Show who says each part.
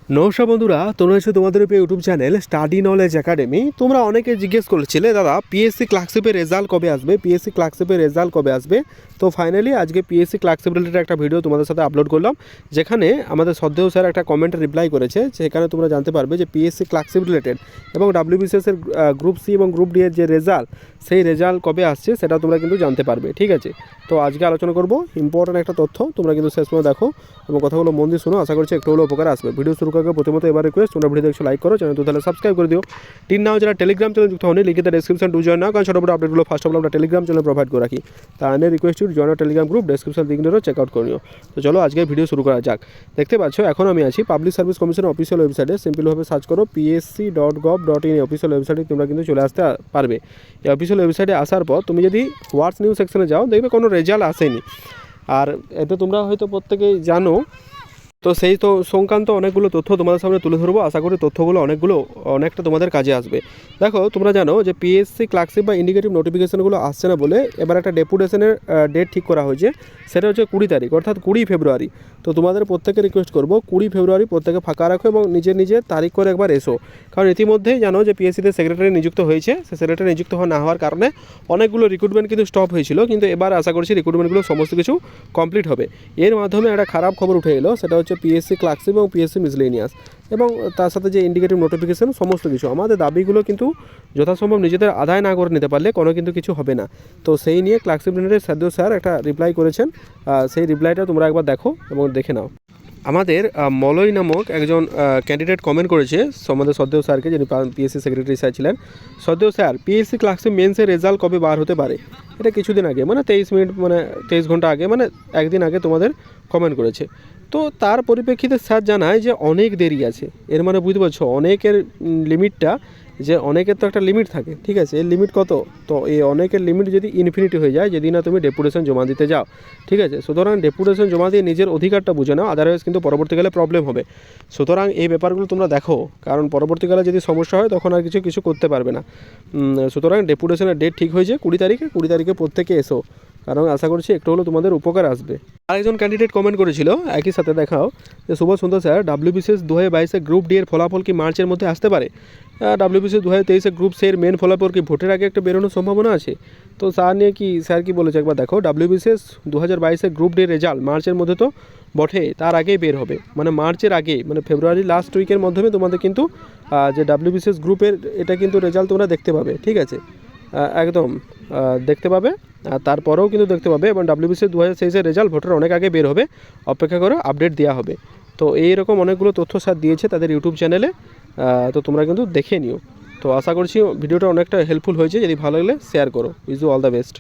Speaker 1: নমস্কার বন্ধুরা, তোমরা হচ্ছে তোমাদের YouTube channel study knowledge academy. তোমরা অনেকে জিজ্ঞেস করেছিলে দাদা পিএসসি ক্লার্কশিপের রেজাল্ট কবে আসবে, পিএসসি ক্লার্কশিপের রেজাল্ট কবে আসবে। তো ফাইনালি আজকে পিএসসি ক্লার্কশিপ রিলেটেড একটা ভিডিও তোমাদের সাথে আপলোড করলাম, যেখানে আমাদের শ্রদ্ধেয় স্যার একটা কমেন্টে রিপ্লাই করেছে। সেখানে তোমরা জানতে পারবে যে পিএসসি ক্লার্কশিপ রিলেটেড এবং WBCS এর গ্রুপ সি এবং গ্রুপ ডি এর যে রেজাল্ট, সেই রেজাল্ট কবে আসছে সেটা তোমরা কিন্তু জানতে পারবে। ঠিক আছে, তো আজকে আলোচনা করব ইম্পর্টেন্ট একটা তথ্য। তোমরা কিন্তু শেষ পর্যন্ত দেখো এবং কথাগুলো মন দিয়ে শুনো, আশা করছি একটু হলেও উপকার আসবে। ভিডিও শুরু করার প্রথমত এবার রিকোয়েস্ট, তোমরা ভিডিও দেখছো লাইক করো, চ্যানেল তো তাহলে সাবস্ক্রাইব করে দিও। টিন নাও যারা টেলিগ্রাম চ্যানেল যুক্ত হয়নি, লিখে ডেসক্রিপশন টু জয়েন নাও, কারণ ছোটো বড় আপডেটগুলো ফার্স্ট অফ অল আমরা টেলিগ্রাম চ্যানেল প্রোভাইড করে রাখি। তা আইনের request to join Telegram group, description লিঙ্কগুলো চেক আউট করে নিও। তো চলো আজকে ভিডিও শুরু করা যাক। দেখতে পাচ্ছ এখন আমি আছি পাবলিক সার্ভিস কমিশনের অফিসিয়াল ওয়েবসাইটে। সিম্পলভাবে সার্চ করো psc.gov.in, অফিসিয়াল ওয়েবসাইটে তোমরা কিন্তু চলে আসতে পারবে। এই অফিসিয়াল ওয়েবসাইটে আসার পর তুমি যদি হোয়াটস নিউজ সেকশনে যাও, দেখবে কোনো রেজাল্ট আসেনি। আর এতে তোমরা হয়তো প্রত্যেকেই জানো, তো সেই তো সংক্রান্ত অনেকগুলো তথ্য তোমাদের সামনে তুলে ধরবো। আশা করি তথ্যগুলো অনেকটা তোমাদের কাজে আসবে। দেখো তোমরা জানো যে পিএসসি ক্লার্কশিপ বা ইন্ডিকেটিভ নোটিফিকেশনগুলো আসছে না বলে এবার একটা ডেপুটেশনের ডেট ঠিক করা হয়েছে। সেটা হচ্ছে 20 তারিখ, অর্থাৎ 20 ফেব্রুয়ারি। তো তোমাদের প্রত্যেকে রিকোয়েস্ট করবো 20 ফেব্রুয়ারি প্রত্যেকে ফাঁকা রাখো এবং নিজের তারিখ করে একবার এসো। কারণ ইতিমধ্যেই জানো যে পিএসসিতে সেক্রেটারি নিযুক্ত হয়েছে। সে সেক্রেটারি নিযুক্ত না হওয়ার কারণে অনেকগুলো রিক্রুটমেন্ট কিন্তু স্টপ হয়েছিল, কিন্তু এবার আশা করছি রিক্রুটমেন্টগুলো সমস্ত কিছু কমপ্লিট হবে। এর মাধ্যমে একটা খারাপ খবর উঠে এলো, সেটা হচ্ছে পিএসসি ক্লার্কশিপ এবং পিএসসি মিসলেনিয়াস এবং তার সাথে যে ইন্ডিকেটিভ নোটিফিকেশন, সমস্ত কিছু আমাদের দাবিগুলো কিন্তু যথাসম্ভব নিজেদের আদায় না করে নিতে পারলে কোনো কিন্তু কিছু হবে না। তো সেই নিয়ে ক্লার্কশিপ রিলেটেড শ্রদ্ধেয় স্যার একটা রিপ্লাই করেছেন। সেই রিপ্লাইটা তোমরা একবার দেখো এবং দেখে নাও। আমাদের মলয় নামক একজন ক্যান্ডিডেট কমেন্ট করেছে আমাদের শ্রদ্ধেয় স্যারকে, যিনি পিএসসি সেক্রেটারি স্যার ছিলেন। শ্রদ্ধেয় স্যার, পিএসসি ক্লার্কশিপ মেন্সের রেজাল্ট কবে বার হতে পারে? এটা কিছুদিন আগে, মানে 23 মিনিট, মানে 23 ঘন্টা আগে, মানে একদিন আগে তোমাদের কমেন্ট করেছে। তো তার পরিপ্রেক্ষিতে স্যার জানায় যে অনেক দেরি আছে। এর মানে বুঝতে পারছো অনেকের লিমিটটা, যে অনেকের তো একটা লিমিট থাকে, ঠিক আছে, এর লিমিট কত? তো এই অনেকের লিমিট যদি ইনফিনিটি হয়ে যায় যদি না তুমি ডেপুটেশন জমা দিতে যাও, ঠিক আছে। সুতরাং ডেপুটেশন জমা দিয়ে নিজের অধিকারটা বুঝে নাও, আদারওয়াইজ কিন্তু পরবর্তীকালে প্রবলেম হবে। সুতরাং এই ব্যাপারগুলো তোমরা দেখো, কারণ পরবর্তীকালে যদি সমস্যা হয় তখন আর কিছু করতে পারবে না। সুতরাং ডেপুটেশনের ডেট ঠিক হয়েছে 20 তারিখে। 20 তারিখে প্রত্যেকে এসো, কারণ আশা করছি একটু হলেও তোমাদের উপকার আসবে। আরেকজন ক্যান্ডিডেট কমেন্ট করেছিল একই সাথে, দেখাও যে শুভ সন্ধ্যা স্যার, WBCS 2022 গ্রুপ ডি এর ফলাফল কি মার্চের মধ্যে আসতে পারে? WBCS 2023 গ্রুপ সি এর মেন ফলাফল কি ভোটের আগে একটা বেরোনোর সম্ভাবনা আছে? তো স্যার কি বলেছে একবার দেখো। WBCS 2022 গ্রুপ ডি রেজাল্ট মার্চের মধ্যে তো বটে, তার আগেই বের হবে, মানে মার্চের আগে, মানে ফেব্রুয়ারি লাস্ট উইকের মাধ্যমে তোমাদের কিন্তু যে WBCS গ্রুপের এটা কিন্তু রেজাল্ট তোমরা দেখতে পাবে, ঠিক আছে, একদম দেখতে পাবে। তারপরেও কিন্তু দেখতে পাবে এবং WBCS 2023 রেজাল্ট ভোটের অনেক আগে বের হবে, অপেক্ষা করে আপডেট দেওয়া হবে। তো এইরকম অনেকগুলো তথ্য স্যার দিয়েছে তাদের ইউটিউব চ্যানেলে, তো তোমরা কিন্তু দেখে নিও। তো আশা করছি ভিডিওটা অনেকটা হেল্পফুল হয়েছে। যদি ভালো লাগলে শেয়ার করো। Wish you all the best.